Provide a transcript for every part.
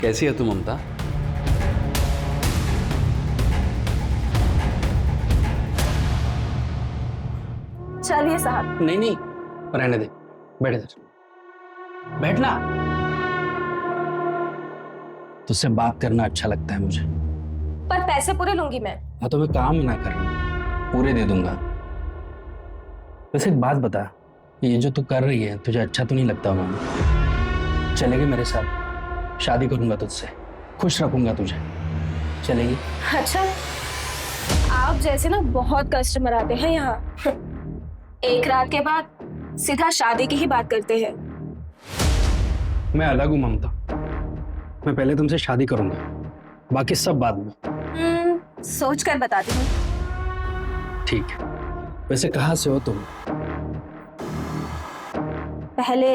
कैसी है तू ममता? चलिए साहब। नहीं नहीं, रहने दे, बैठ इधर, बैठना। तुझसे बात करना अच्छा लगता है मुझे। पर पैसे पूरे लूंगी मैं। हाँ तो मैं काम ना कर रहा हूँ, पूरे दे दूंगा। वैसे एक बात बता, ये जो तू कर रही है तुझे अच्छा तो नहीं लगता? मैं चलेगी मेरे साथ? शादी करूंगा तुझसे, खुश रखूंगा तुझे, चलेगी? अच्छा, आप जैसे ना बहुत कस्टमर आते हैं यहाँ। एक रात के बाद सीधा शादी की ही बात करते हैं। मैं अलग हूँ ममता, मैं पहले तुमसे शादी करूंगा, बाकी सब बाद में। सोच कर बताती हूँ। ठीक है, वैसे कहाँ से हो तुम? पहले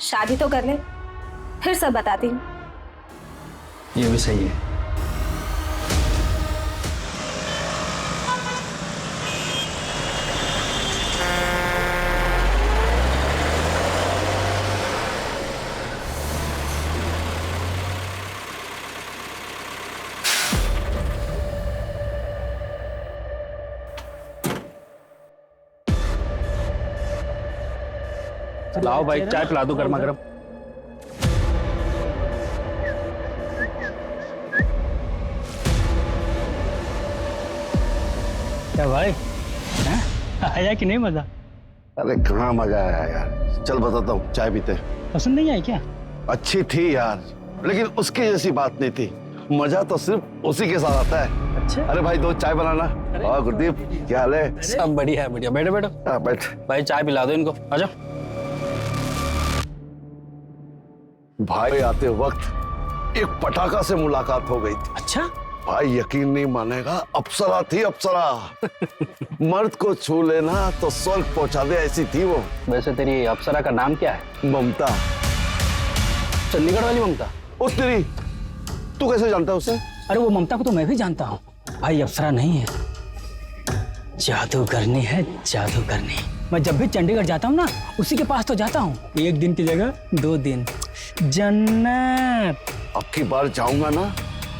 शादी तो कर ले, फिर सब बताती हूँ। ये भी सही है। लाओ भाई, चाय पिला दो गर्मा गर्म। क्या भाई, आया कि नहीं मजा? अरे कहाँ मजा आया यार, चल बताता हूँ, चाय पीते हैं। पसंद नहीं आई क्या? अच्छी थी यार, लेकिन उसके जैसी बात नहीं थी। मजा तो सिर्फ उसी के साथ आता है। अच्छा। अरे भाई दो चाय बनाना। और गुरदीप क्या हाल है? सब बढ़िया है, बढ़िया। बैठो बैठो। हाँ बैठ। भाई चाय पिला दो इनको, आ जाओ। भाई आते वक्त एक पटाखा से मुलाकात हो गई थी। अच्छा? भाई यकीन नहीं मानेगा, अप्सरा थी अप्सरा। मर्द को छू लेना तो स्वर्ग पहुंचा दे ऐसी थी वो। वैसे तेरी अप्सरा का नाम क्या है? ममता। चंडीगढ़ वाली ममता? उस तेरी, तू कैसे जानता है उसे? अरे वो ममता को तो मैं भी जानता हूँ भाई, अप्सरा नहीं है, जादूगरनी है, जादूगरनी। मैं जब भी चंडीगढ़ जाता हूँ ना, उसी के पास तो जाता हूँ। एक दिन की जगह 2 दिन, जन्नत। अब की बार जाऊंगा ना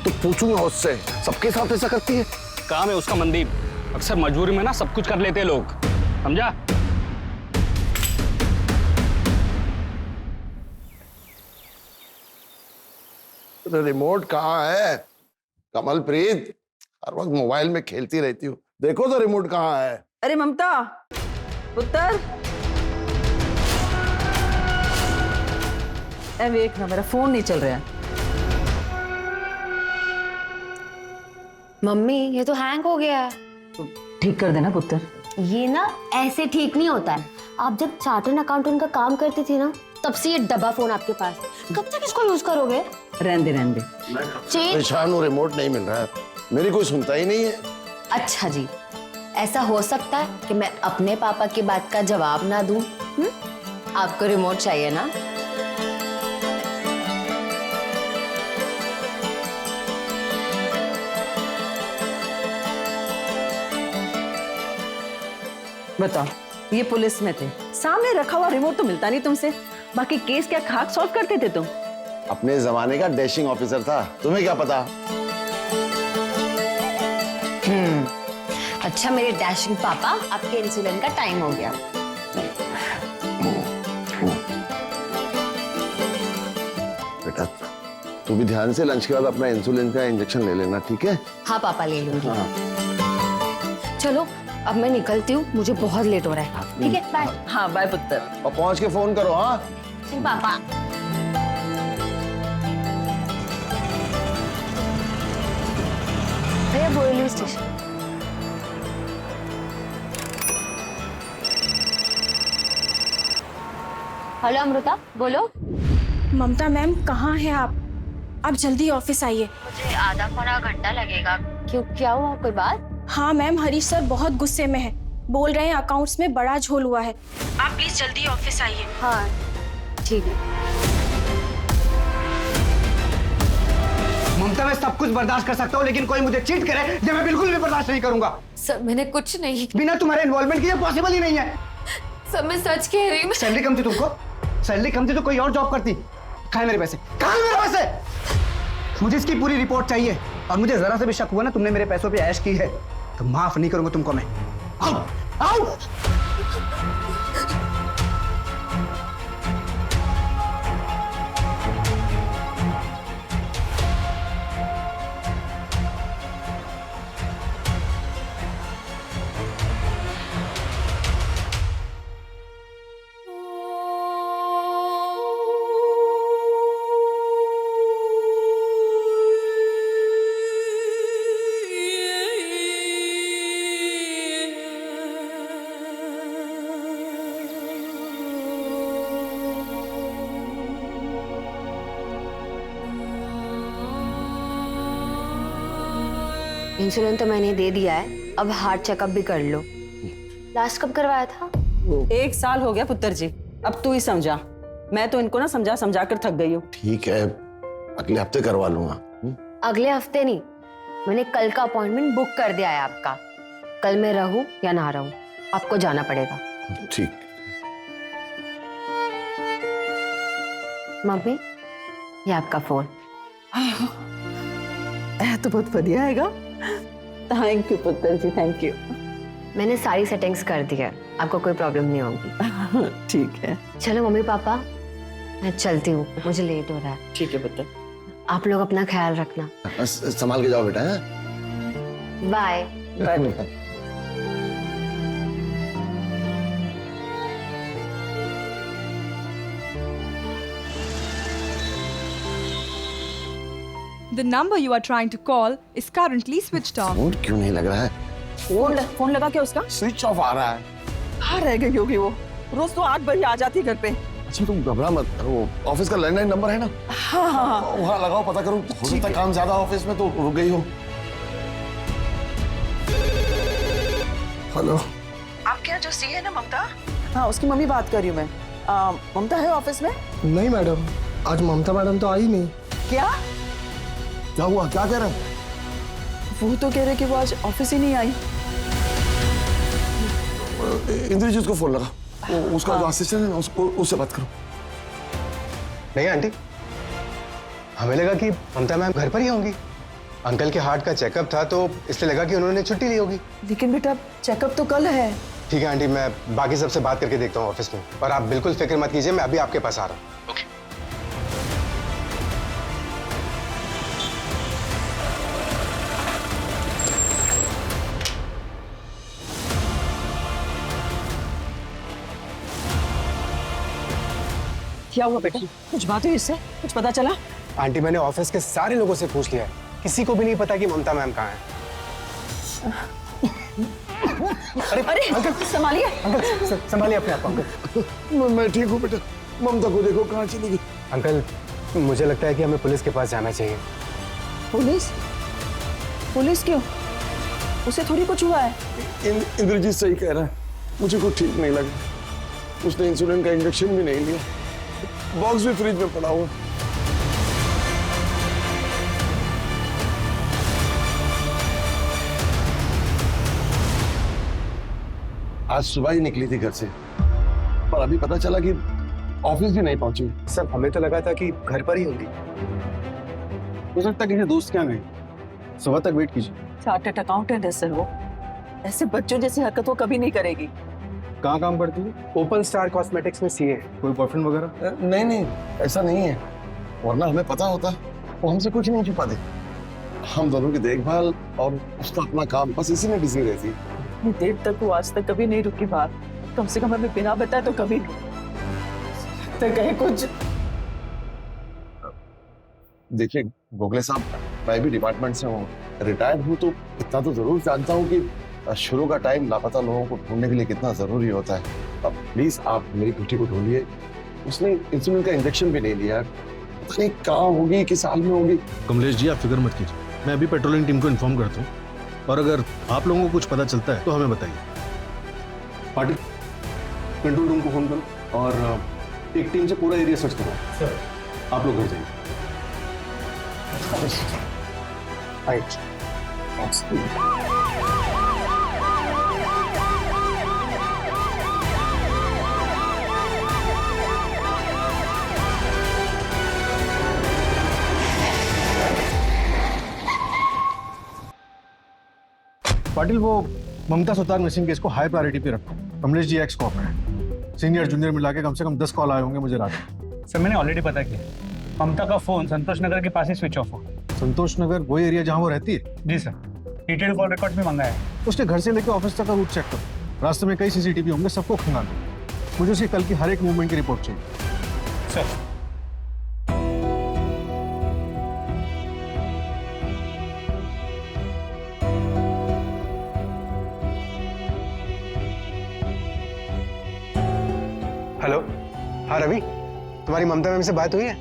तो पूछूंगा उससे, सबके साथ ऐसा करती है? काम है उसका मनदीप, अक्सर मजबूरी में ना सब कुछ कर लेते हैं लोग, समझा? रिमोट कहाँ है? कमलप्रीत, हर वक्त मोबाइल में खेलती रहती हूँ, देखो तो रिमोट कहाँ है? अरे ममता, पुत्र, ए देख ना, मेरा फोन नहीं चल रहा है। मम्मी ये तो हैंग हो गया है। ठीक कर देना पुत्र। ये ना ऐसे ठीक नहीं होता है। आप जब चार्टर्ड अकाउंटेंट का काम करती थी ना, तब से ये डब्बा फोन आपके पास। कब तक इसको यूज करोगे? रहने दे, रहने दे। परेशान हूँ, रिमोट नहीं मिल रहा है, मेरी कोई सुनता ही नहीं है। अच्छा जी, ऐसा हो सकता है कि मैं अपने पापा की बात का जवाब ना दूं? आपको रिमोट चाहिए ना? बताओ, ये पुलिस में थे, सामने रखा हुआ रिमोट तो मिलता नहीं तुमसे, बाकी केस क्या खाक सॉल्व करते थे तुम? अपने जमाने का डैशिंग ऑफिसर था, तुम्हें क्या पता? अच्छा मेरे डैशिंग पापा, आपके इंसुलिन का टाइम हो गया। बेटा तू भी ध्यान से लंच के बाद अपना इंसुलिन का इंजेक्शन ले लेना, ठीक है? हाँ पापा ले लूंगी। चलो अब मैं निकलती हूँ, मुझे बहुत लेट हो रहा है। ठीक है, बाय। हाँ बाय पुत्र। और पहुंच के फोन करो। हाँ पापा। भैया बोरिवली स्टेशन। हेलो अमृता, बोलो। ममता मैम कहाँ हैं आप? आप जल्दी ऑफिस आइए। मुझे आधा पौना घंटा लगेगा। क्यों, क्या हुआ, कोई बात? हाँ मैम, हरीश सर बहुत गुस्से में हैं। बोल रहे हैं अकाउंट्स में बड़ा झोल हुआ है। आप प्लीज जल्दी ऑफिस आइए। हाँ ठीक है। ममता मैं सब कुछ बर्दाश्त कर सकता हूँ, लेकिन कोई मुझे चीट करे ये मैं बिल्कुल भी बर्दाश्त नहीं करूंगा। सर मैंने कुछ नहीं। बिना तुम्हारे इन्वॉल्वमेंट के ये पॉसिबल ही नहीं है। सर मैं सच कह रही हूँ। सैलरी कम थी तुमको? सैलरी कम थी तो कोई और जॉब करती। कहाँ है मेरे पैसे? कहाँ है मेरे पैसे? मुझे इसकी पूरी रिपोर्ट चाहिए, और मुझे जरा से भी शक हुआ ना तुमने मेरे पैसों पे ऐश की है तो माफ नहीं करूंगा तुमको मैं। आओ आओ। इंसुलिन तो मैंने दे दिया है, अब हार्ट चेकअप भी कर लो। लास्ट कब करवाया था? 1 साल हो गया पुत्र जी, अब तू ही समझा। मैं तो इनको ना समझा समझा कर थक गई हूँ। ठीक है, अगले हफ्ते करवा लूंगा। अगले हफ्ते नहीं, मैंने कल का अपॉइंटमेंट बुक कर दिया है आपका। कल मैं रहूं या ना रहूं, आपको जाना पड़ेगा। ठीक। मम्मी, ये आपका फोन। तो बहुत बढ़िया हैगा। थैंक यू पुत्र जी, थैंक यू। मैंने सारी सेटिंग्स कर दी है, आपको कोई प्रॉब्लम नहीं होगी। ठीक है। चलो मम्मी पापा, मैं चलती हूँ, मुझे लेट हो रहा है। ठीक है पुत्र। आप लोग अपना ख्याल रखना। संभाल के जाओ बेटा। हाँ? Bye. Bye. The number you are trying to call is currently switched off. Phone क्यों नहीं लग रहा है? फोन लगा क्या उसका? स्विच ऑफ आ रहा है। कहाँ रह गई होगी वो? रोज तो 8 बजे आ जाती घर पे। अच्छा तुम घबरा मत, वो ऑफिस का लैंडलाइन नंबर है ना, हाँ। वहाँ लगाओ, पता करो। हो सकता है काम ज्यादा ऑफिस में तो रुक गई हो। हेलो, आपके यहाँ जो सी है ना ममता, हाँ उसकी मम्मी बात कर रही हूँ मैं। ममता है ऑफिस में? नहीं मैडम, आज ममता मैडम तो आई नहीं। क्या? क्या हुआ, क्या कह रहे हैं? वो तो कह रहे कि वो आज ऑफिस ही नहीं आई। इंद्रजीत को फोन लगा, उसका जो असिस्टेंट है ना, उससे बात करो। नहीं आंटी, हमें लगा कि ममता मैम घर पर ही होंगी। अंकल के हार्ट का चेकअप था तो इसलिए लगा कि उन्होंने छुट्टी ली होगी। लेकिन बेटा चेकअप तो कल है। ठीक है आंटी, मैं बाकी सबसे बात करके देखता हूँ ऑफिस में, और आप बिल्कुल फिक्र मत कीजिए, मैं अभी आपके पास आ रहा हूँ। क्या हुआ बेटा? कुछ बात हुई इससे? कुछ पता चला? आंटी मैंने ऑफिस के सारे लोगों से पूछ लिया है, किसी को भी नहीं पता कि ममता मैम कहाँ है। अरे अंकल संभालिए। अंकल संभालिए अपने आप को। अंकल मैं ठीक हूँ बेटा, ममता को देखो कहाँ चली गई। अंकल मुझे लगता है कि हमें पुलिस के पास जाना चाहिए। पुलिस? पुलिस क्यों? उसे थोड़ी कुछ हुआ है। इंद्रजीत सही कह रहा है, मुझे कुछ ठीक नहीं लगा। उसने इंसुलिन का इंजेक्शन भी नहीं लिया, बॉक्स भी फ्रिज में पड़ा हुआ। आज सुबह ही निकली थी घर से, पर अभी पता चला कि ऑफिस भी नहीं पहुंची। सर हमें तो लगा था कि घर पर ही होगी। हो सकता है किसी दोस्त के यहाँ गई। सुबह तक वेट कीजिए। चार्टर्ड अकाउंटेंट है सर वो, ऐसे बच्चों जैसी हरकत वो कभी नहीं करेगी। कहाँ काम करती है? ओपन स्टार कॉस्मेटिक्स में सीए। कोई बॉयफ्रेंड वगैरह? नहीं नहीं, ऐसा नहीं है, वरना हमें पता होता, वो हमसे कुछ नहीं छुपा दे। हम दोनों की देखभाल और उसका अपना काम, बस इसी में बिजी रहती। इतनी देर तक वो आज तक कभी नहीं रुकी बात, कम से कम हमें बिना बताए तो कभी नहीं। तो कहे कुछ। देखिए गोखले साहब, मैं भी डिपार्टमेंट से हूँ, रिटायर्ड हूँ, तो इतना तो जरूर जानता हूँ कि शुरू का टाइम लापता लोगों को ढूंढने के लिए कितना जरूरी होता है। अब प्लीज आप मेरी बेटी को ढूंढिए। उसने इंसुलिन का इंजेक्शन भी ले लिया, पता नहीं कहाँ होगी, किस हाल में होगी। कमलेश जी आप फिक्र मत कीजिए, मैं अभी पेट्रोलिंग टीम को इन्फॉर्म करता हूँ, और अगर आप लोगों को कुछ पता चलता है तो हमें बताइए। पाटिल, कंट्रोल रूम को फोन करो और एक टीम से पूरा एरिया सर्च करो। सर आप लोग घर जाइए। पाटिल वो ममता सुतार मिसिंग केस को हाई प्रायोरिटी पे रखो। कमलेश जी एक्स कॉप है, सीनियर जूनियर मिला के कम से कम 10 कॉल आए होंगे मुझे रात में। सर मैंने ऑलरेडी पता किया, ममता का फोन संतोष नगर के पास ही स्विच ऑफ हो। संतोष नगर वही एरिया जहाँ वो रहती है? जी सर, डिटेल कॉल रिकॉर्ड भी मंगाया है। उसके घर से लेकर ऑफिस तक का रूट चेक करो। रास्ते में कई सीसीटीवी होंगे, सबको खंगालो। मुझे उसकी कल की हर एक मूवमेंट की रिपोर्ट चाहिए। सर हेलो, हाँ रवि, तुम्हारी ममता मैम से बात हुई है?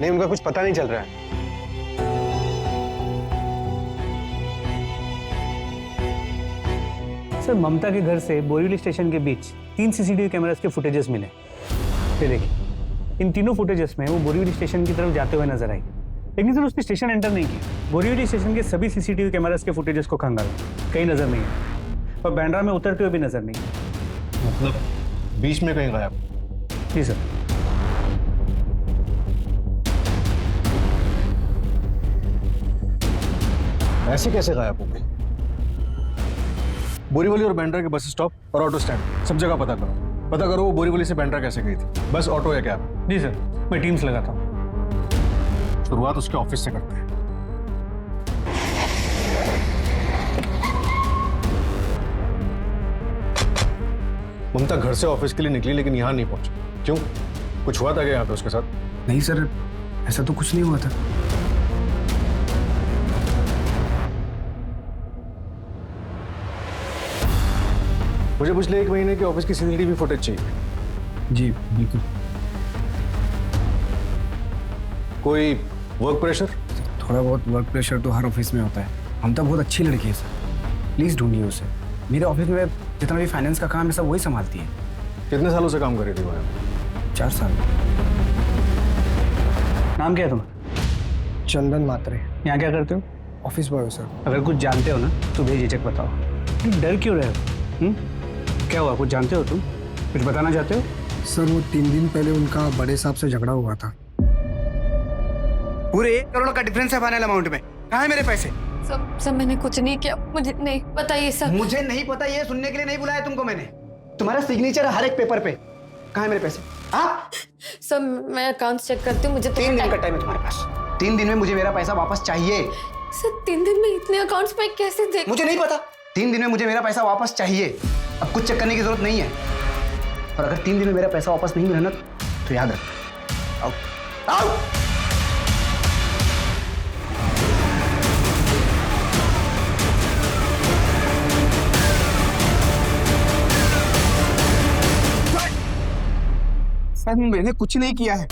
नहीं, उनका कुछ पता नहीं चल रहा है। सर ममता के घर से बोरीवली स्टेशन के बीच 3 सीसीटीवी कैमरास के फुटेजेस मिले। ये देखिए, इन तीनों फुटेजेस में वो बोरीवली स्टेशन की तरफ जाते हुए नजर आई, लेकिन सर उसने स्टेशन एंटर नहीं किया। बोरीवली स्टेशन के सभी सीसीटीवी कैमरास के फुटेजेस को खंगाला, कहीं नजर नहीं है, और बैंड्रा में उतरते हुए भी नजर नहीं है। मतलब बीच में कहीं गायब? जी सर। ऐसे कैसे गायब हो गए? बोरीवली और बैंड्रा के बस स्टॉप और ऑटो स्टैंड सब जगह पता करो वो बोरीवली से बैंड्रा कैसे गई थी, बस ऑटो या कैब? जी सर, मैं टीम्स लगाता हूँ। शुरुआत उसके ऑफिस से करते हैं। ममता घर से ऑफिस के लिए निकली लेकिन यहाँ नहीं पहुंची, क्यों? कुछ हुआ था क्या यहाँ पे उसके साथ? नहीं सर, ऐसा तो कुछ नहीं हुआ था। मुझे पिछले 1 महीने के ऑफिस की सीसीटीवी फुटेज चाहिए। जी बिल्कुल। कोई वर्क प्रेशर? थोड़ा बहुत वर्क प्रेशर तो हर ऑफिस में होता है। हम तो बहुत अच्छी लड़की है सर, प्लीज़ ढूंढिए उसे। मेरे ऑफिस में जितना भी फाइनेंस का काम है सब वही संभालती है। कितने सालों से काम कर रही थी वो? 4 साल। नाम क्या है तुम्हारा? चंदन मात्रे। यहाँ क्या करते हो? ऑफिस बॉय हो सर। अगर कुछ जानते हो ना तो बेझिझक बताओ। तुम डर क्यों रहे हो? क्या हुआ, कुछ जानते हो तुम? कुछ बताना चाहते हो? सर वो 3 दिन पहले उनका बड़े साहब से झगड़ा हुआ था। पूरे 1 करोड़ का डिफरेंस है फाइनल अमाउंट में। कहाँ है मेरे पैसे? सब मैंने कुछ नहीं किया, मुझे नहीं पता ये सब। मुझे नहीं पता, ये सुनने के लिए नहीं बुलाया तुमको मैंने। तुम्हारा सिग्नेचर है हर एक पेपर पे। कहाँ है मेरे पैसे? हाँ सब मैं अकाउंट चेक करती हूँ, मुझे 3 दिन का टाइम है तुम्हारे पास। 3 दिन में मुझे मेरा पैसा वापस चाहिए। सर 3 दिन में इतने अकाउंट्स में कैसे देख? मुझे नहीं पता। 3 दिन में मुझे मेरा पैसा वापस चाहिए। अब कुछ चेक करने की जरूरत नहीं है। और अगर 3 दिन में मेरा पैसा वापस नहीं मिला ना तो याद रख। आओ आओ। सर मैंने कुछ नहीं किया है,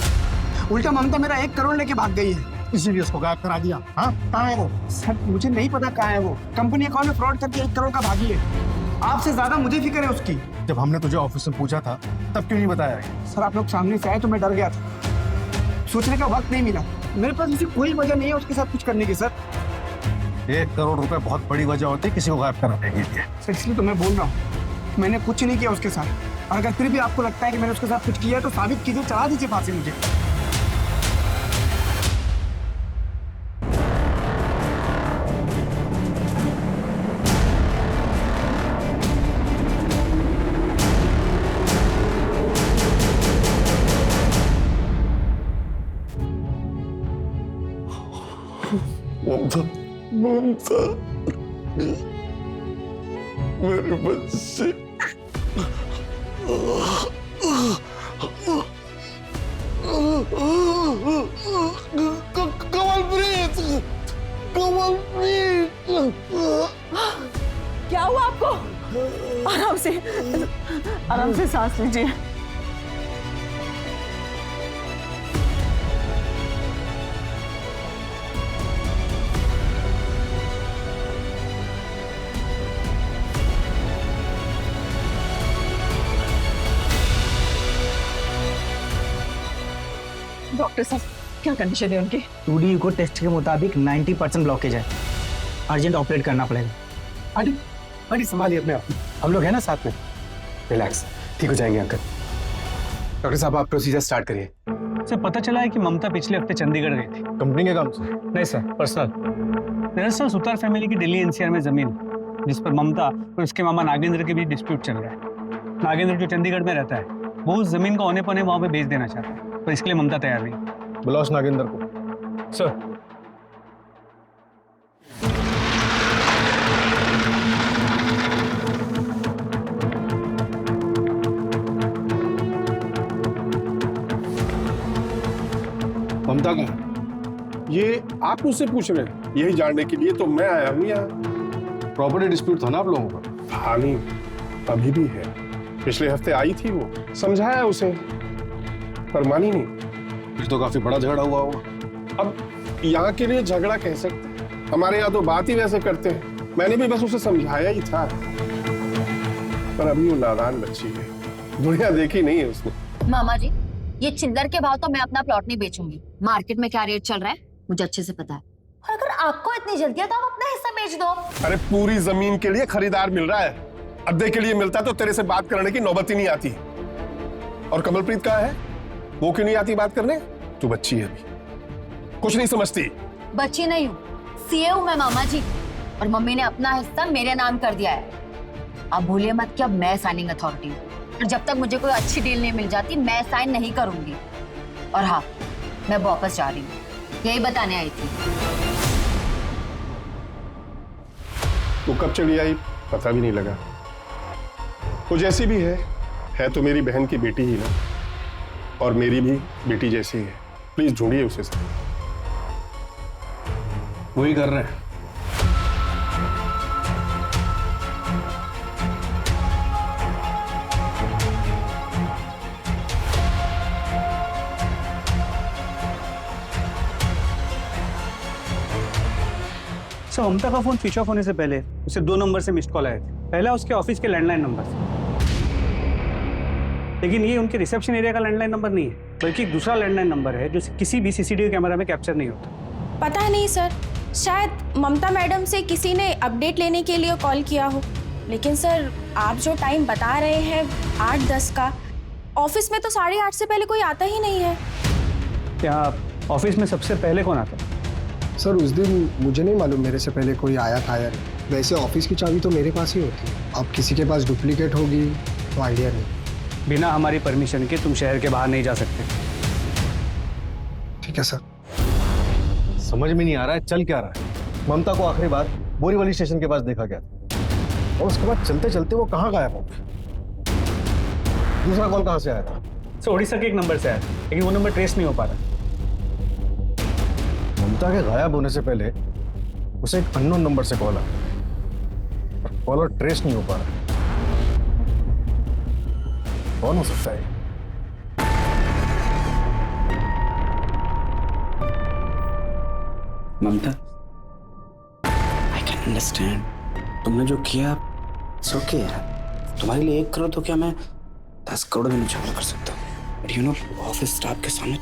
उल्टा ममता मेरा 1 करोड़ लेके भाग गई है। इसीलिए उसको गायब करा दिया। हाँ, कहाँ है वो? सर मुझे नहीं पता कहाँ है वो। कंपनी अकाउंट में फ्रॉड करके 1 करोड़ का भागी है। आपसे ज्यादा मुझे फिक्र है उसकी। जब हमने तुझे ऑफिस में पूछा था तब क्यों नहीं बताया? सर आप लोग सामने से आए तो मैं डर गया था, सोचने का वक्त नहीं मिला। मेरे पास ऐसी कोई वजह नहीं है उसके साथ कुछ करने की। सर 1 करोड़ रुपए बहुत बड़ी वजह होती है किसी को गायब कराने के लिए। सर इसलिए तो मैं बोल रहा हूँ मैंने कुछ नहीं किया उसके साथ। और अगर फिर भी आपको लगता है कि मैंने उसके साथ कुछ किया तो साबित कीजिए, चढ़ा दीजिए फांसी मुझे। ममता, ममता, मेरे बच्चे। कमलप्रीत, कमलप्रीत। क्या हुआ आपको? आराम से सांस लीजिए। डॉक्टर साहब क्या कंडीशन है उनकी? 2D को टेस्ट के मुताबिक 90% ब्लॉकेज है, अर्जेंट ऑपरेट करना पड़ेगा। अरे संभालिए अपने आप, हम लोग हैं ना साथ में। रिलैक्स, ठीक हो जाएंगे अंकल। डॉक्टर साहब आप प्रोसीजर स्टार्ट करिए। सर पता चला है कि ममता पिछले हफ्ते चंडीगढ़ गई थी। कंपनी के काम से? नहीं सर, पर्सनल। दरअसल सुतार फैमिली की दिल्ली NCR में जमीन है। जिस पर ममता और उसके मामा नागेंद्र के बीच डिस्प्यूट चल रहा है। नागेंद्र जो चंडीगढ़ में रहता है वो उस जमीन को औने पौने वहां पे बेच देना चाहता है, पर इसके लिए ममता तैयार नहीं। बुलाओ उस नागेंद्र को। सर। ममता का ये आप मुझसे पूछ रहे हैं? यही जानने के लिए तो मैं आया हूँ यहाँ। प्रॉपर्टी डिस्प्यूट था ना आप लोगों का? हाँ नहीं, अभी भी है। पिछले हफ्ते आई थी वो, समझाया उसे पर मानी नहीं। फिर तो काफी बड़ा झगड़ा हुआ होगा। अब यहाँ के लिए झगड़ा कह सकते हैं, हमारे यहाँ तो बात ही वैसे करते हैं। मैंने भी बस उसे समझाया ही था, पर अभी वो नादान बच्ची है, दुनिया देखी नहीं है उसने। मामा जी, ये चिल्लर के भाव तो मैं अपना प्लॉट नहीं बेचूंगी। मार्केट में क्या रेट चल रहा है मुझे अच्छे से पता है, और अगर आपको इतनी जल्दी है तो आप अपना हिस्सा बेच दो। अरे पूरी जमीन के लिए खरीदार मिल रहा है, अद्दे के लिए मिलता तो तेरे से बात करने की नौबत ही नहीं आती। और कमलप्रीत कहाँ है? वो क्यों नहीं आती बात करने? तू बच्ची है अभी, कुछ नहीं समझती। बच्ची नहीं हूँ, सीए हूँ मैं मामा जी, और मम्मी ने अपना हिस्सा मेरे नाम कर दिया है। आप भूलिए मत कि अब मैं साइनिंग अथॉरिटी हूँ, और जब तक मुझे कोई अच्छी डील नहीं मिल जाती मैं साइन नहीं करूंगी। और हाँ, मैं वापस जा रही हूँ, यही बताने आई थी। वो कब चली आई पता भी नहीं लगा। वो जैसी भी है तो मेरी बहन की बेटी ही ना, और मेरी भी बेटी जैसी है। प्लीज ढूंढिए उसे सब। वही कर रहे हैं। सर, ममता का फोन स्विच ऑफ होने से पहले उसे 2 नंबर से मिस्ड कॉल आए थे। पहला उसके ऑफिस के लैंडलाइन नंबर से, लेकिन ये उनके रिसेप्शन एरिया का लैंडलाइन नंबर नहीं है, बल्कि एक दूसरा लैंडलाइन नंबर है जो किसी भी सीसीटीवी कैमरा में कैप्चर नहीं होता। पता नहीं सर, शायद ममता मैडम से किसी ने अपडेट लेने के लिए कॉल किया हो। लेकिन सर, आप जो टाइम बता रहे हैं 8:10 का, ऑफिस में तो 8:30 से पहले कोई आता ही नहीं है। क्या ऑफिस में सबसे पहले कौन आता है? सर, उस दिन मुझे नहीं मालूम मेरे से पहले कोई आया था या नहीं। वैसे ऑफिस की चाबी तो मेरे पास ही होती है। अब किसी के पास डुप्लीकेट होगी तो आइडिया नहीं। बिना हमारी परमिशन के तुम शहर के बाहर नहीं जा सकते। ठीक है सर। समझ में नहीं आ रहा है चल क्या रहा है। ममता को आखिरी बार बोरीवली स्टेशन के पास देखा गया था, और उसके बाद चलते चलते वो कहाँ गायब हो गया? दूसरा कॉल कहाँ से आया था? सर, उड़ीसा के एक नंबर से आया, लेकिन वो नंबर ट्रेस नहीं हो पा रहा। ममता के गायब होने से पहले उसे एक अननोन नंबर से कॉल आया, और कॉलर ट्रेस नहीं हो पा रहा। कौन हो सकता है? ममता, आई कैन अंडरस्टैंड तुमने जो किया। इट्स ओके यार, तुम्हारे लिए 1 करोड़ तो क्या मैं 10 करोड़ में झगड़ा कर सकता हूँ। But you know, office staff के सामने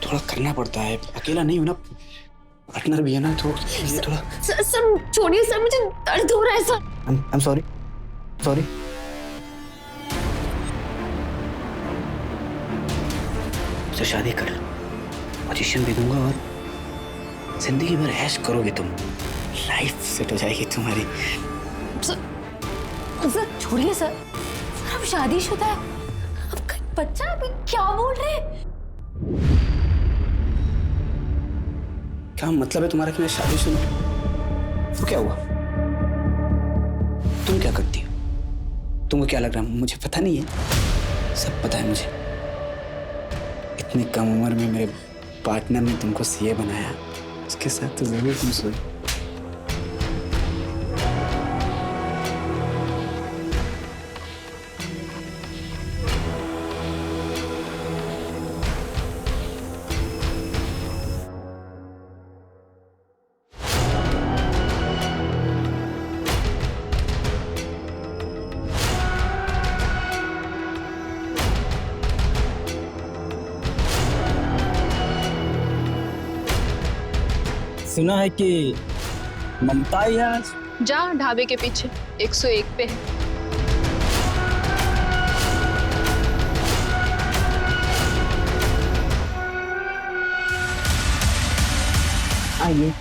थोड़ा करना पड़ता है। अकेला नहीं हूं ना, पार्टनर भी है ना, तो ये थोड़ा। सर छोड़िए सर, मुझे दर्द हो रहा है सर। I am sorry. तो शादी कर, पोजीशन भी दूंगा और जिंदगी भर ऐश करोगे तुम। लाइफ सेट हो जाएगी तुम्हारी। सर छोड़िए सर, अब शादीशुदा है, अब बच्चा, अभी क्या बोल रहे हैं? क्या मतलब है तुम्हारा कि मैं शादीशुदा? तो क्या हुआ? तुम क्या करती हो? तुमको क्या लग रहा है मुझे पता नहीं है? सब पता है मुझे। इतनी कम उम्र में मेरे पार्टनर ने तुमको सीए बनाया, उसके साथ तो जरूर तुम सोई। सुना है कि ममता यहाँ जहाँ ढाबे के पीछे 101 पे है। आइए।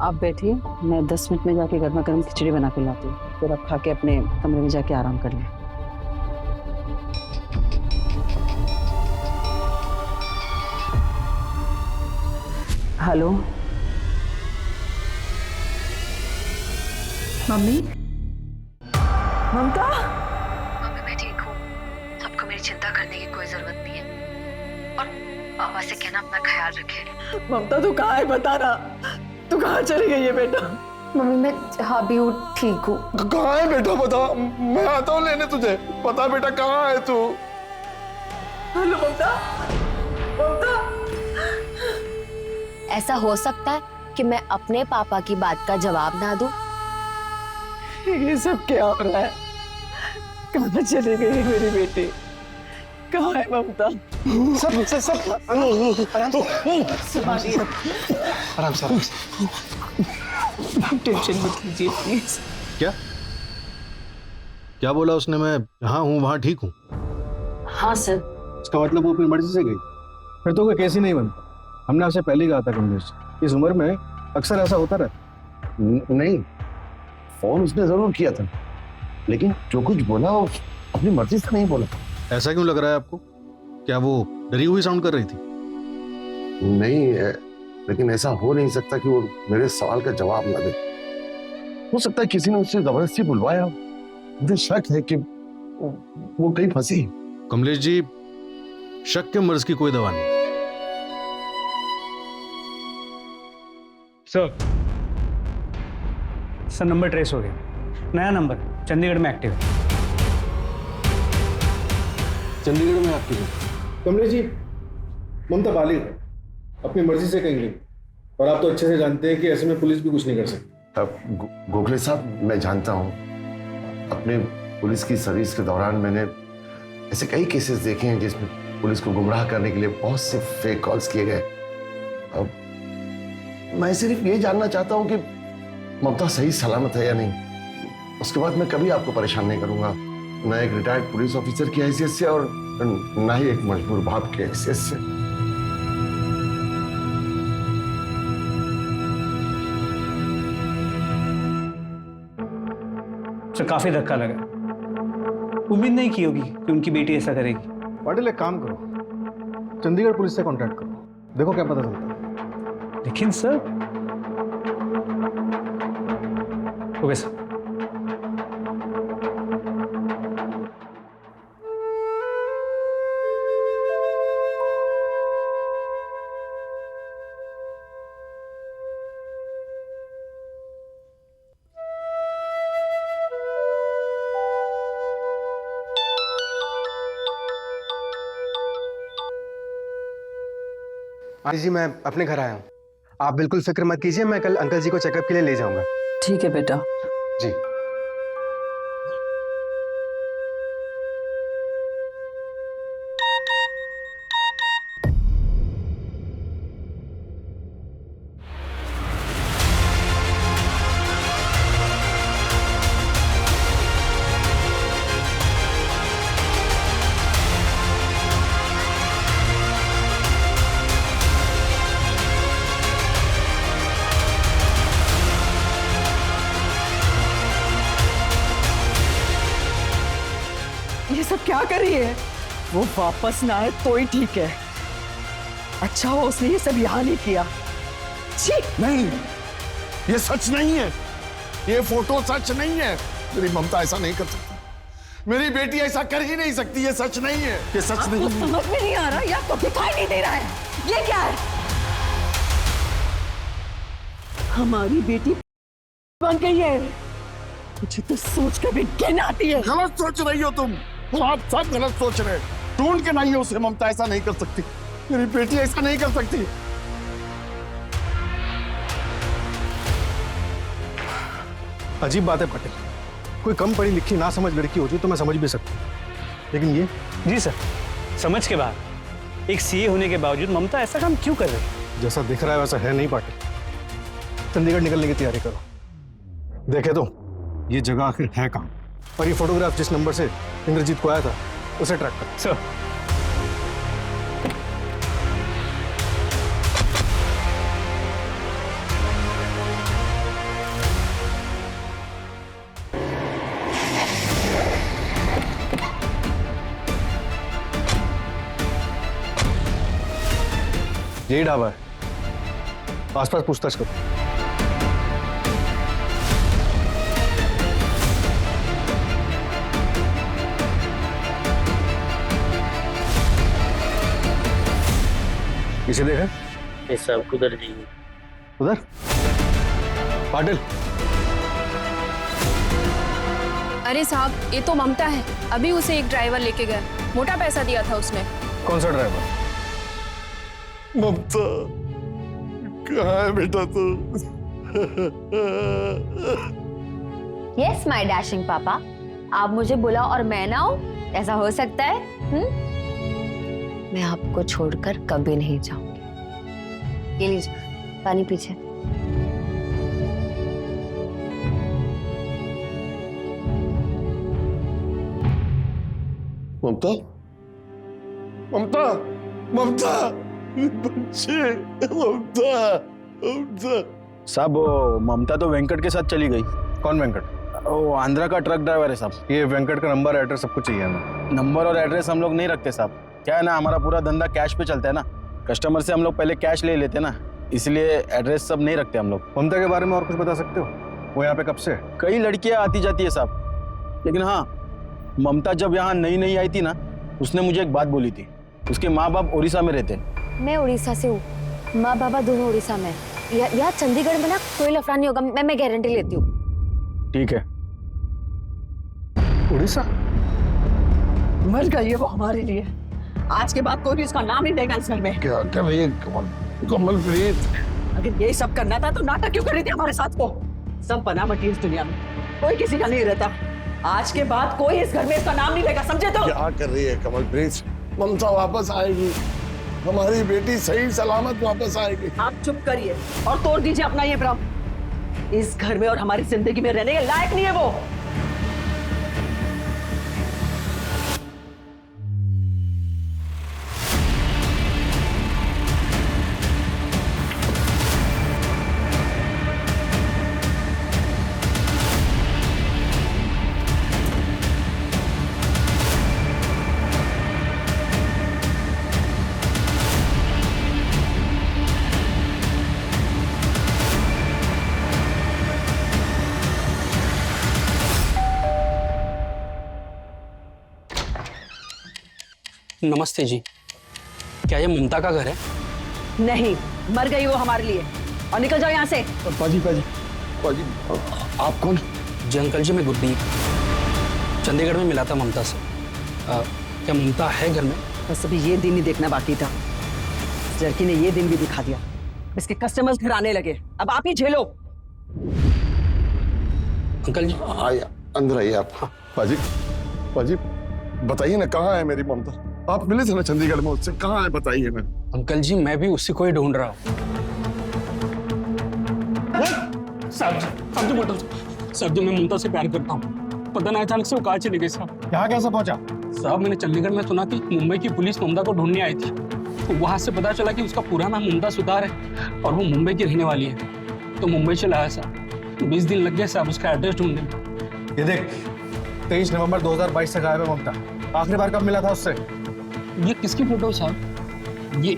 आप बैठिए, मैं 10 मिनट में जाके गर्मा गर्म खिचड़ी बना के लाती हूँ, फिर आप खा के अपने कमरे में जाके आराम कर लें। Hello mummy. ममता, मम्मी मैं ठीक हूँ, आपको मेरी चिंता करने की कोई जरूरत नहीं है, और पापा से कहना अपना ख्याल रखे। ममता तू कहाँ है, बता ना, तू कहाँ चली गई है बेटा? मम्मी मैं जहाँ भी हूँ ठीक हूँ। कहाँ है बेटा बता, मैं आता हूँ लेने तुझे। बता बेटा कहाँ है तू? हेलो ममता, ममता। ऐसा हो सकता है कि मैं अपने पापा की बात का जवाब ना दूं? ये सब क्या हो रहा है? कहाँ चली गई मेरी बेटी? कहाँ है ममता? सब आराम से टेंशन मत लीजिए प्लीज। क्या बोला उसने? मैं जहाँ हूँ वहाँ ठीक हूँ? हाँ सर। इसका मतलब वो अपनी मर्जी से गई? फिर तो कोई केस ही नहीं बनता। हमने आपसे पहले ही कहा था कमलेश, इस उम्र में अक्सर ऐसा होता रहता। नहीं, फोन उसने जरूर किया था, लेकिन जो कुछ बोला वो अपनी मर्जी से नहीं बोला। ऐसा क्यों लग रहा है आपको? क्या वो डरी हुई साउंड कर रही थी? नहीं, लेकिन ऐसा हो नहीं सकता कि वो मेरे सवाल का जवाब ना दे। हो सकता है किसी ने उससे जबरदस्ती बुलवाया। मुझे शक है कि वो कहीं फंसी। कमलेश जी, शक के मर्ज की कोई दवा नहीं। सर नंबर ट्रेस हो गया, नया नंबर चंडीगढ़ में एक्टिव है। चंडीगढ़ में एक्टिव है? कमलेश जी, ममता बालिग है, अपनी मर्जी से कहीं गई, और आप तो अच्छे से जानते हैं कि ऐसे में पुलिस भी कुछ नहीं कर सकती। अब गोखले साहब, मैं जानता हूँ, अपने पुलिस की सर्विस के दौरान मैंने ऐसे कई केसेस देखे हैं जिसमें पुलिस को गुमराह करने के लिए बहुत से फेक कॉल्स किए गए। अब मैं सिर्फ ये जानना चाहता हूँ कि ममता सही सलामत है या नहीं। उसके बाद मैं कभी आपको परेशान नहीं करूंगा, ना एक रिटायर्ड पुलिस ऑफिसर की हैसियत से और ना ही एक मजबूर बाप की हैसियत से। सर काफी धक्का लगा, उम्मीद नहीं की होगी कि उनकी बेटी ऐसा करेगी। पाटिल, एक काम करो, चंडीगढ़ पुलिस से कांटेक्ट करो, देखो क्या पता चलता है। लेकिन सर, ओके सर। आंटी जी, मैं अपने घर आया हूँ, आप बिल्कुल फिक्र मत कीजिए, मैं कल अंकल जी को चेकअप के लिए ले जाऊंगा। ठीक है बेटा। जी। ये सब क्या कर रही है? वो वापस ना आए तो ही ठीक है। अच्छा हो उसने ये सब यहाँ नहीं किया। छी! नहीं, ये सच नहीं है, ये फोटो सच नहीं है। मेरी ममता ऐसा नहीं कर सकती, मेरी बेटी ऐसा कर ही नहीं सकती। ये सच नहीं है, ये सच नहीं है। समझ में नहीं आ रहा या तो दिखाई नहीं दे रहा है, ये क्या है? हमारी बेटी बन गई है, मुझे तो सोच कर भी घिन आती है। गलत सोच रही हो तुम, आप सब गलत सोच रहे हैं। ढूंढ के लाइए उसे, ममता ऐसा नहीं कर सकती, मेरी बेटी ऐसा नहीं कर सकती। अजीब बात है पाटिल, कोई कम पढ़ी लिखी ना समझ लड़की होती तो मैं समझ भी सकता, लेकिन ये। जी सर, समझ के बाद एक सीए होने के बावजूद ममता ऐसा काम क्यों कर रही है? जैसा दिख रहा है वैसा है नहीं पाटिल। चंडीगढ़ निकलने की तैयारी करो, देखे तो ये जगह आखिर है कहाँ, और ये फोटोग्राफ जिस नंबर से इंद्रजीत को आया था उसे ट्रैक करो। सर, यही ढाबा है, आसपास पूछताछ करो। इसे देखा? ये सब उधर जी। उधर? पाटिल, अरे साहब, ये तो ममता है। अभी उसे एक ड्राइवर लेके गया, मोटा पैसा दिया था उसने। कौन सा ड्राइवर? ममता, कहाँ है बेटा तू? यस माय डैशिंग पापा, आप मुझे बुलाओ और मैं ना आऊं, ऐसा हो सकता है? मैं आपको छोड़कर कभी नहीं जाऊंगी। ये लीजिए पानी पीछे। ममता, ममता, ममता, बच्चे, ममता, ममता। साहब वो ममता तो वेंकट के साथ चली गई। कौन वेंकट? वो आंध्रा का ट्रक ड्राइवर है साहब। ये वेंकट का नंबर, एड्रेस सब कुछ चाहिए हमें। नंबर और एड्रेस हम लोग नहीं रखते साहब। क्या है ना, हमारा पूरा धंधा कैश पे चलता है ना। कस्टमर से हम लोग पहले कैश ले लेते ना, इसलिए एड्रेस सब नहीं रखते हम लोग। ममता के बारे में और कुछ बता सकते हो? वो यहाँ पे कब से है? कई लड़कियां आती जाती है साहब, लेकिन हाँ, ममता जब यहाँ नई नई आई थी ना, उसने मुझे एक बात बोली थी। उसके माँ बाप उड़ीसा में रहते हैं। मैं उड़ीसा से हूँ, माँ बाबा दोनों उड़ीसा में। यहाँ चंडीगढ़ में ना कोई लफड़ा नहीं होगा, मैं गारंटी लेती हूँ। ठीक है। उड़ीसा? मर गई है वो हमारे लिए। आज के बाद कोई भी उसका नाम नहीं लेगा इस घर में। क्या कर रही है कमल? कमल प्लीज। अगर यही सब करना था तो नाटक क्यों कर रही थी हमारे साथ? को सब बना बटी इस दुनिया में, कोई किसी का नहीं रहता। आज के बाद कोई इस घर में इसका नाम नहीं लेगा, समझे? तो क्या कर रही है कमल प्लीज? ममता वापस आएगी, हमारी बेटी सही सलामत वापस आएगी। आप चुप करिए और तोड़ दीजिए अपना ये भ्रम। इस घर में और हमारी जिंदगी में रहने के लायक नहीं है वो। नमस्ते जी, क्या ये ममता का घर है? नहीं, मर गई वो हमारे लिए। और निकल जाओ यहाँ से। पाजी, पाजी, पाजी, आप कौन? जी अंकल जी, मैं गुरदीप, चंडीगढ़ में मिला था ममता से। क्या ममता है घर में? बस अभी ये दिन ही देखना बाकी था। इस लड़की ने ये दिन भी दिखा दिया। इसके कस्टमर्स घर आने लगे, अब आप ही झेलो। अंकल जी आइए, अंदर आइए आप। हाँ। पाजी, पाजी, बताइए ना, कहाँ है मेरी ममता? आप मिले थे ना चंडीगढ़ में उससे, कहाँ है बताइए ना। अंकल जी, मैं भी उसी को ही ढूंढ रहा हूँ। साहब जी बोलो साहब जी, मैं ममता से प्यार करता हूँ। पता नहीं अचानक से वो कहाँ चली गई साहब। यहाँ कैसे पहुंचा? साहब, मैंने चंडीगढ़ में सुना कि मुंबई की पुलिस ममता को ढूंढने आई थी, तो वहां से पता चला कि उसका पूरा नाम ममता सुतार है और वो मुंबई की रहने वाली है। तो मुंबई चला आया साहब। 20 दिन लग गए साहब उसका एड्रेस ढूंढने में। ये देख, 23 नवंबर 2022 से गायब है ममता। आखिरी बार कब मिला था उससे? ये किसकी फोटो साहब? ये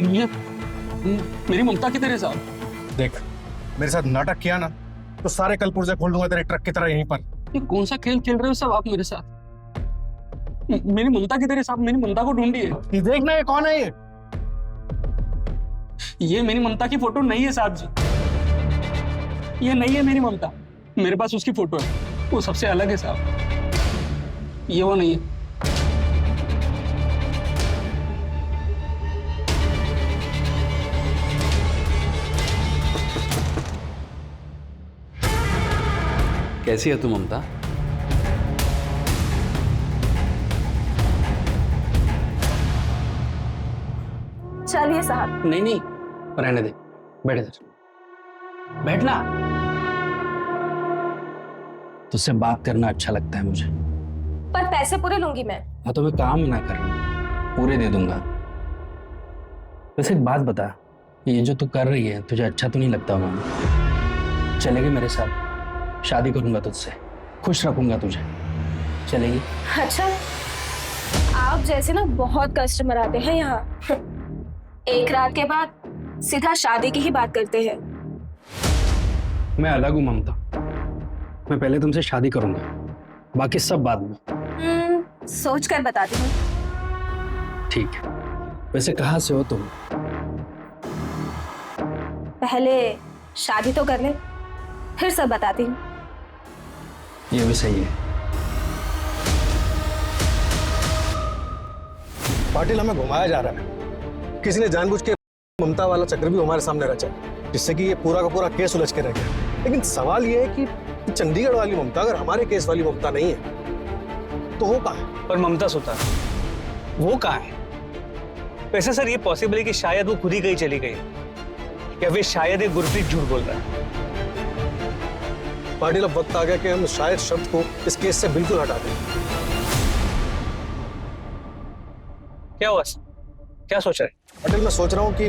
मेरी ममता की तरह साहब। देख, मेरे साथ नाटक किया ना तो सारे कल पुर्जे खोल दूंगा तेरे ट्रक की तरह यहीं पर। ये कौन सा खेल खेल रहे हो साहब आप मेरे साथ? मेरी ममता की तरह साहब, मेरी ममता को ढूंढिए। ये देख ना, ये कौन है? ये मेरी ममता की फोटो नहीं है साहब जी। ये नहीं है मेरी ममता। मेरे पास उसकी फोटो है, वो सबसे अलग है साहब। ये वो नहीं है। कैसी है तू ममता? चलिए साहब। नहीं नहीं, रहने दे, बैठ इधर, बैठना। तुझसे बात करना अच्छा लगता है मुझे। पर पैसे पूरे लूंगी मैं। हाँ तो मैं काम ना कर, पूरे दे दूंगा। वैसे एक बात बता, ये जो तू कर रही है तुझे अच्छा तो नहीं लगता? मैं चलेगी मेरे साथ? शादी करूंगा तुझसे, खुश रखूंगा तुझे, चलेगी? अच्छा, आप जैसे ना बहुत कस्टमर आते हैं यहाँ। एक रात के बाद सीधा शादी की ही बात करते हैं। मैं अलग हूँ ममता। मैं पहले तुमसे शादी करूंगा, बाकी सब बाद में। सोच कर बताती हूँ। ठीक है। वैसे कहाँ से हो तुम? पहले शादी तो कर ले, फिर सब बताती हूँ। ये भी सही है। पाटिल, हमें घुमाया जा रहा है। किसी ने जानबूझ के ममता वाला चक्र भी हमारे सामने रचा, जिससे कि ये पूरा का पूरा केस उलझ के रह गया। लेकिन सवाल ये है कि चंडीगढ़ वाली ममता अगर हमारे केस वाली ममता नहीं है तो वो कहाँ है? और ममता सुतार वो कहाँ है? वैसे सर ये पॉसिबल है कि शायद वो खुद ही कहीं चली गई, या फिर शायद एक गुरप्रीत झूठ बोल रहा है। पाटिल, अब वक्त आ गया कि हम शायद शब्द को इस केस से बिल्कुल हटा दें। क्या हुआ? क्या सोच रहे? पाटिल, मैं सोच रहा हूँ कि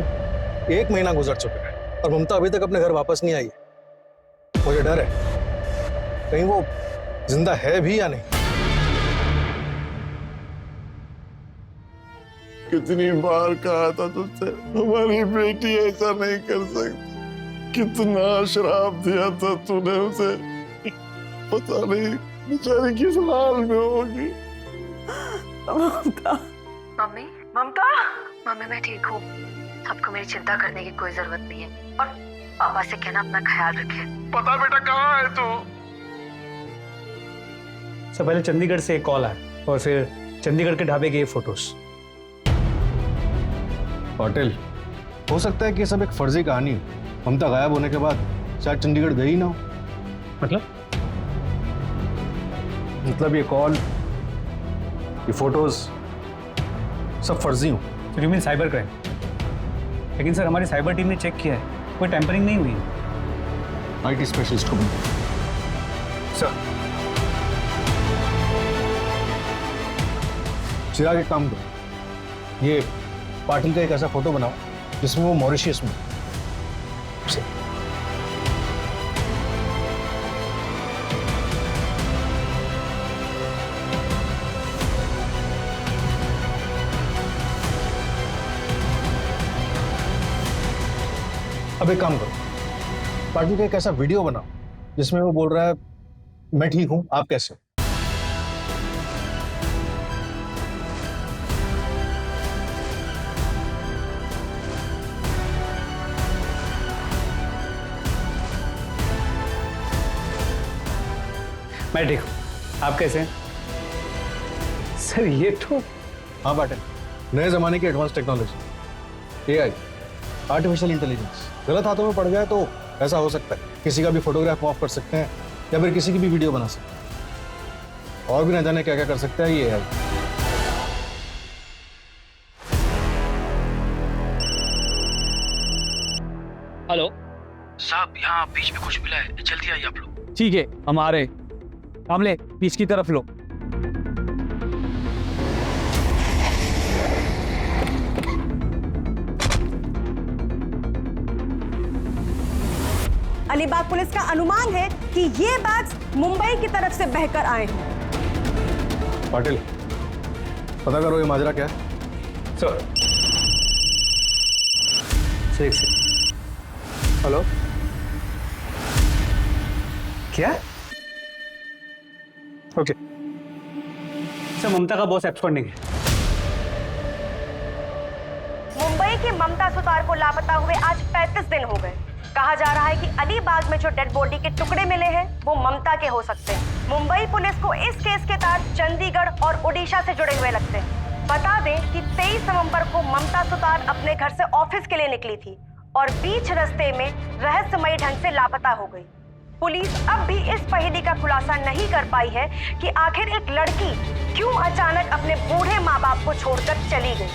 1 महीना गुजर चुका है और ममता अभी तक अपने घर वापस नहीं आई है। मुझे डर है कहीं वो जिंदा है भी या नहीं। कितनी बार कहा था तुझसे हमारी बेटी ऐसा नहीं कर सकती। कितना श्राप दिया था तूने उसे। पता नहीं बेचारी किस हाल में होगी। ममता, मम्मी ममता, मम्मी मैं ठीक हूँ। आपको मेरी चिंता करने की कोई जरूरत नहीं है, और पापा से कहना अपना ख्याल रखे। पता बेटा कहाँ है तू? सब पहले चंडीगढ़ से एक कॉल आया और फिर चंडीगढ़ के ढाबे के ये फोटोज। पाटिल, हो सकता है कि ये सब एक फर्जी कहानी हो। ममता गायब होने के बाद शायद चंडीगढ़ गई ना हो। मतलब ये कॉल, ये फोटोज सब फर्जी हो। तो यू मीन साइबर क्राइम? लेकिन सर हमारी साइबर टीम ने चेक किया है, कोई टेम्परिंग नहीं हुई। IT स्पेशलिस्ट को भी। सर चिराग, एक काम करो, ये पाटिल का एक ऐसा फोटो बनाओ जिसमें वो मॉरिशियस में। अब एक काम करो, पाटिल का एक ऐसा वीडियो बनाओ जिसमें वो बोल रहा है मैं ठीक हूं, आप कैसे हो। मैं ठीक हूँ, आप कैसे हैं? सर ये तो। हाँ पाटिल, नए जमाने की advance technology, AI, artificial intelligence गलत हाथों में पड़ जाए तो ऐसा हो सकता है किसी का भी फोटोग्राफ ऑफ कर सकते हैं या फिर किसी की भी वीडियो बना सकते हैं, और भी न जाने क्या क्या कर सकता है ये AI। हेलो साहब, यहाँ बीच में कुछ मिला है, जल्दी आइए आप लोग। ठीक है, हम आ रहे। कामले, बीच की तरफ लो। अलीबाग पुलिस का अनुमान है कि ये बैग्स मुंबई की तरफ से बहकर आए हैं। पाटिल, पता करो ये माजरा क्या है। सर हेलो, क्या? ओके सर, ममता का बॉस एब्सकॉन्डिंग है। मुंबई की ममता सुतार को लापता हुए आज 35 दिन हो गए। कहा जा रहा है कि अलीबाग में जो डेड बॉडी के टुकड़े मिले हैं वो ममता के हो सकते हैं। मुंबई पुलिस को इस केस के तार चंडीगढ़ और ओडिशा से जुड़े हुए लगते हैं। बता दें कि 23 नवंबर को ममता सुतार अपने घर से ऑफिस के लिए निकली थी और बीच रास्ते में रहस्यमयी ढंग से लापता हो गई। पुलिस अब भी इस पहेली का खुलासा नहीं कर पाई है कि आखिर एक लड़की क्यों अचानक अपने बूढ़े माँ बाप को छोड़कर चली गई।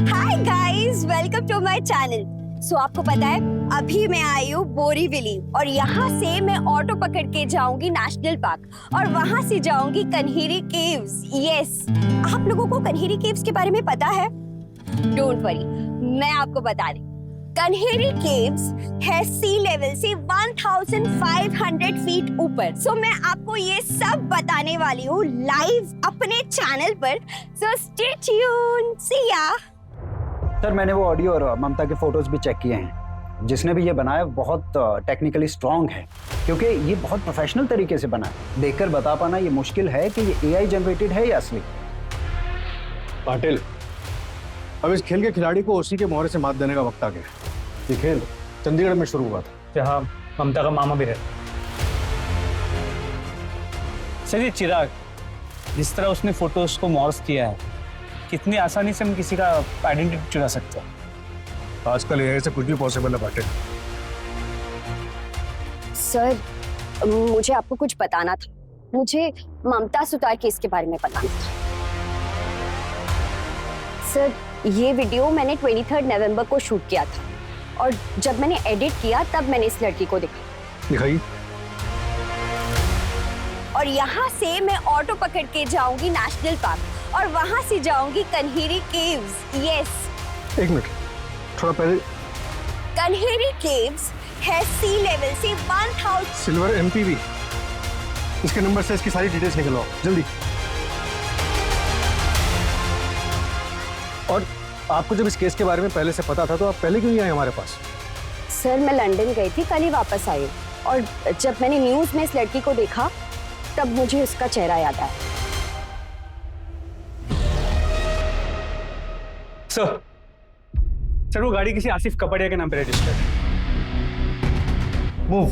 Hi guys, welcome to my channel. So आपको पता है अभी मैं आई हूँ बोरीवली और यहाँ से मैं ऑटो पकड़ के जाऊंगी नेशनल पार्क और वहाँ से जाऊंगी कन्हेरी केव्स। यस, आप लोगों को कन्हेरी केव्स के बारे में पता है? डोंट वरी, मैं आपको बता रही। कन्हेरी केव्स है सी लेवल से 1500 फीट ऊपर। सो मैं आपको ये सब बताने वाली हूँ लाइव अपने चैनल पर। सो स्टे ट्यून्ड, सी या। सर मैंने वो ऑडियो और ममता के फोटोज भी चेक किए हैं। जिसने भी ये बनाया बहुत टेक्निकली स्ट्रांग है, क्योंकि ये बहुत प्रोफेशनल तरीके से बना है। देखकर बता पाना ये मुश्किल है कि ये एआई जनरेटेड है या असली। पाटिल, अब इस खेल के खिलाड़ी को उसी के मोहरे से मात देने का वक्त आ गया। ये खेल चंडीगढ़ में शुरू हुआ था, जहाँ ममता का मामा भी रहता। सर ये चिराग, जिस तरह उसने फोटोज को मॉर्फ किया है, कितनी आसानी से हम किसी का आइडेंटिटी चुरा सकते हैं। आजकल एआई से कुछ भी पॉसिबल है पाटिल। सर मुझे आपको कुछ बताना था। मुझे ममता सुतार केस के बारे में बताना था। सर ये वीडियो मैंने 23 नवंबर को शूट किया था और जब मैंने एडिट किया तब मैंने इस लड़की को देखा। दिखाइए। और यहाँ से मैं ऑटो पकड़ के जाऊंगी नेशनल पार्क और वहां से जाऊंगी कन्हेरी केव्स। यस। एक मिनट, थोड़ा पहले। कन्हेरी केव्स है सी लेवल से 1000 सिल्वर एमपीवी। इसके नंबर से इसकी सारी डिटेल्स निकलवाओ जल्दी। और आपको जब इस केस के बारे में पहले से पता था तो आप पहले क्यों नहीं आए हमारे पास? सर मैं लंदन गई थी, कल ही वापस आई और जब मैंने न्यूज में इस लड़की को देखा तब मुझे उसका चेहरा याद आया। सर वो गाड़ी किसी आसिफ कपड़िया के नाम पे रजिस्टर्ड है। मूव।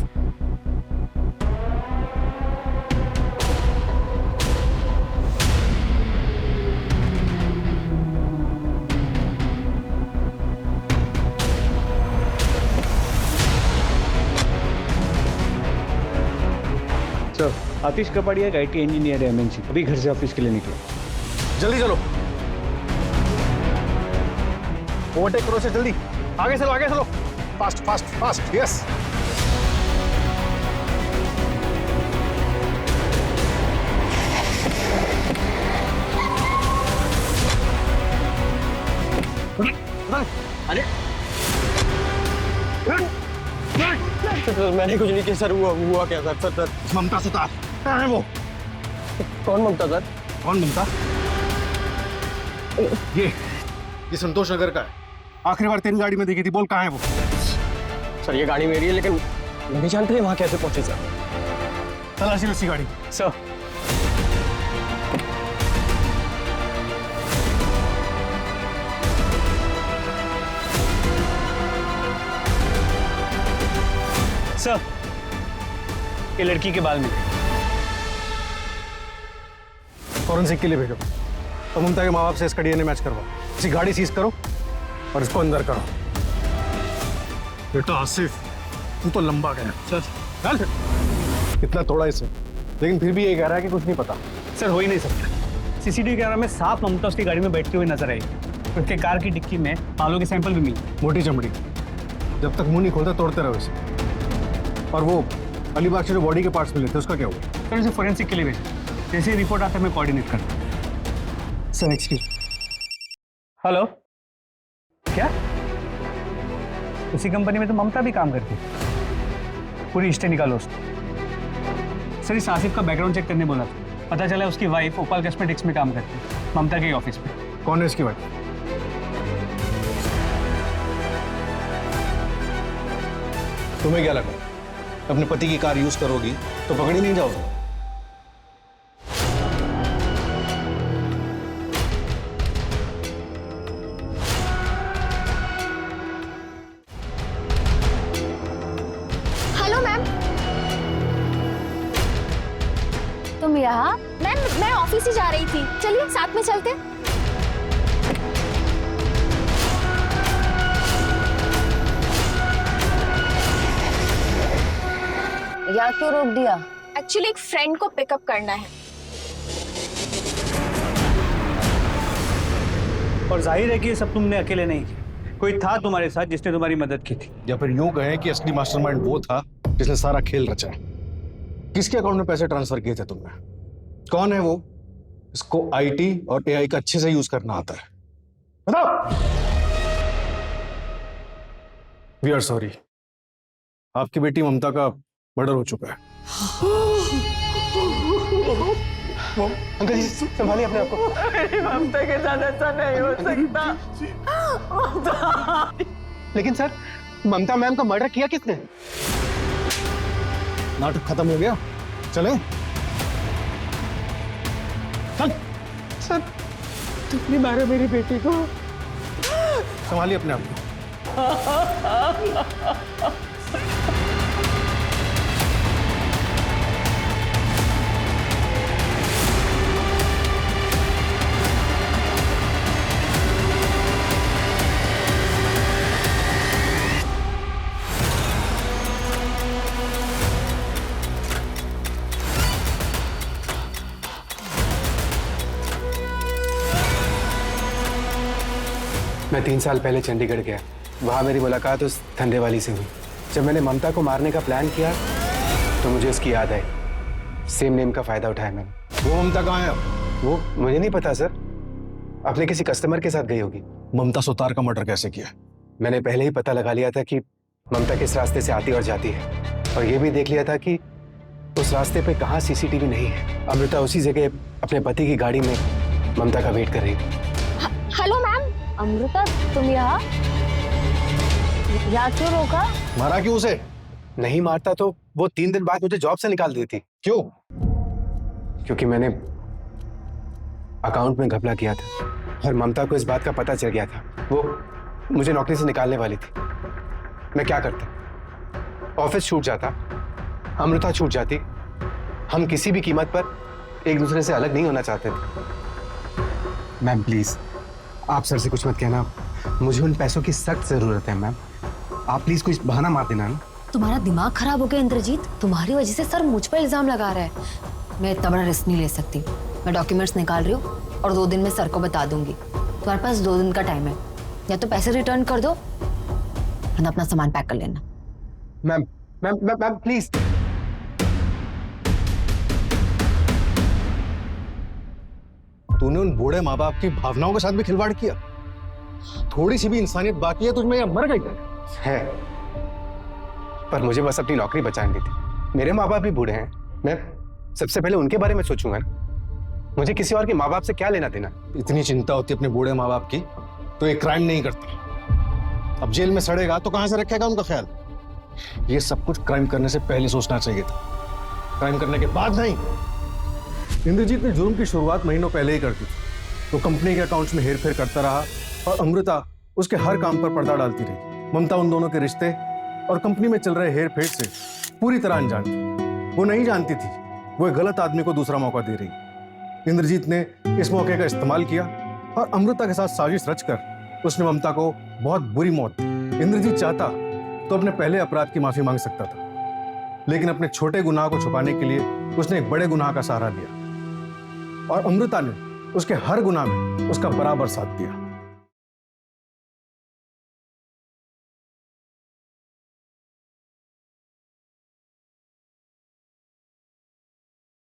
सर आतिश कपड़िया एक IT इंजीनियर है MNC, अभी घर से ऑफिस के लिए निकले। जल्दी चलो, ओवरटेक करो से जल्दी। आगे चलो, आगे चलो, फास्ट फास्ट फास्ट। यस। अरे सर मैंने कुछ नहीं किया सर। हुआ क्या सर? सर ममता सुतार कहाँ है वो? कौन ममता सर? कौन ममता? ये संतोष नगर का है। आखिरी बार तेरी गाड़ी में देखी थी, बोल कहाँ है वो? सर ये गाड़ी मेरी है, लेकिन नहीं जानते वहाँ कैसे पहुंचे सर। तलाशी उसी गाड़ी। सर सर ये लड़की के बाल मिले। फॉरेंसिक के लिए भेजो और ममता के माँ बाप से इसका DNA मैच करवाओ। इसी गाड़ी सीज करो और इसको अंदर करो। बेटा आसिफ, तू तो लंबा गया। चल कितना तोड़ा इसे, लेकिन फिर भी ये कह रहा है कि कुछ नहीं पता। सर हो ही नहीं सकता। CCTV कैमरा में साफ ममता उसकी गाड़ी में बैठती हुई नजर आई। उसके कार की डिक्की में बालों के सैंपल भी मिले। मोटी चमड़ी, जब तक मुंह नहीं खोलता तोड़ते रहो इसे। और वो अलीबाग से जो बॉडी के पार्ट्स मिले थे उसका क्या हुआ? सर इसे फॉरेंसिक के लिए भेजा। जैसे ही रिपोर्ट आता है मैं कोऑर्डिनेट करता हूँ। Sir excuse. हेलो, क्या उसी कंपनी में तो ममता भी काम करती है? पूरी हिस्ट्री निकालो उसको। सर इस आसिफ का बैकग्राउंड चेक करने बोला था, पता चला उसकी वाइफ ओपाल कॉस्मेटिक्स में काम करती है, ममता के ऑफिस में। कौन है इसकी वाइफ? तुम्हें क्या लगा अपने पति की कार यूज करोगी तो पकड़ी नहीं जाओगी? Hello ma'am. तुम यहाँ? मैम मैं ऑफिस ही जा रही थी, चलिए साथ में चलते। यहाँ क्यों रोक दिया? एक्चुअली एक फ्रेंड को पिकअप करना है। और जाहिर है कि ये सब तुमने अकेले नहीं किया, कोई था तुम्हारे साथ जिसने तुम्हारी मदद की थी। या फिर यूं कहें कि असली मास्टरमाइंड वो था जिसने सारा खेल रचा है। किसके अकाउंट में पैसे ट्रांसफर किए थे तुमने? कौन है वो? इसको IT और AI का अच्छे से यूज करना आता है। बताओ। वी आर सॉरी, आपकी बेटी ममता का मर्डर हो चुका है। अंकल जी संभालिए अपने आप को। मेरी ममता के साथ ऐसा नहीं हो सकता। लेकिन सर, ममता मैम का मर्डर किया किसने? नाटक खत्म हो गया, चले चल। सर तुमने मारा मेरी बेटी को। संभालिए अपने आप को। मैं 3 साल पहले चंडीगढ़ गया। वहाँ मेरी मुलाकात उस धंधे वाली से हुई। जब मैंने ममता को मारने का प्लान किया तो मुझे उसकी याद आई। सेम नेम का फायदा उठाया मैंने। वो ममता कहाँ है? वो मुझे नहीं पता सर, अपने किसी कस्टमर के साथ गई होगी। ममता सुतार का मर्डर कैसे किया? मैंने पहले ही पता लगा लिया था कि ममता किस रास्ते से आती और जाती है, और ये भी देख लिया था कि उस रास्ते पे कहाँ सीसीटीवी नहीं है। अमृता उसी जगह अपने पति की गाड़ी में ममता का वेट कर रही थी। हेलो मैम, अमृता तुम यहाँ क्यों रोका? मारा क्यों उसे? नहीं मारता तो वो 3 दिन बाद मुझे जॉब से निकाल देती। क्यों? क्योंकि मैंने अकाउंट में घपला किया था और ममता को इस बात का पता चल गया था। वो मुझे नौकरी से निकालने वाली थी। मैं क्या करता? ऑफिस छूट जाता, अमृता छूट जाती। हम किसी भी कीमत पर एक दूसरे से अलग नहीं होना चाहते थे। मैम प्लीज, आप सर से कुछ मत कहना। मुझे उन पैसों की सख्त जरूरत है मैम। आप प्लीज कोई बहाना मार देना ना। तुम्हारा दिमाग खराब हो गया इंद्रजीत। तुम्हारी वजह से सर मुझ पर इल्जाम लगा रहा है। मैं इतना बड़ा रिस्क नहीं ले सकती। मैं डॉक्यूमेंट्स निकाल रही हूँ और 2 दिन में सर को बता दूंगी। तुम्हारे पास 2 दिन का टाइम है, या तो पैसे रिटर्न कर दो वरना अपना सामान पैक कर लेना। Ma'am ma'am ma'am ma'am please. तूने उन बूढ़े माँ बाप की भावनाओं के साथ भी खिलवाड़ किया। थोड़ी सी भी इंसानियत बाकी है तुझमें या मर गई है? पर मुझे बस अपनी नौकरी बचानी थी। मेरे माँ बाप भी बूढ़े हैं, मैं सबसे पहले उनके बारे में सोचूंगा ना। मुझे किसी और के माँ बाप से क्या लेना देना। इतनी चिंता होती है अपने बूढ़े माँ बाप की तो एक क्राइम नहीं करता। अब जेल में सड़ेगा तो कहां से रखेगा उनका ख्याल? ये सब कुछ क्राइम करने से पहले सोचना चाहिए था, क्राइम करने के बाद नहीं। इंद्रजीत ने जुर्म की शुरुआत महीनों पहले ही कर दी। वो कंपनी के अकाउंट्स में हेरफेर करता रहा और अमृता उसके हर काम पर पर्दा डालती रही। ममता उन दोनों के रिश्ते और कंपनी में चल रहे हेर फेर से पूरी तरह अनजान थी। वो नहीं जानती थी वो एक गलत आदमी को दूसरा मौका दे रही। इंद्रजीत ने इस मौके का इस्तेमाल किया और अमृता के साथ साजिश रचकर उसने ममता को बहुत बुरी मौत दी। इंद्रजीत चाहता तो अपने पहले अपराध की माफी मांग सकता था, लेकिन अपने छोटे गुनाह को छुपाने के लिए उसने एक बड़े गुनाह का सहारा लिया और अमृता ने उसके हर गुनाह में उसका बराबर साथ दिया।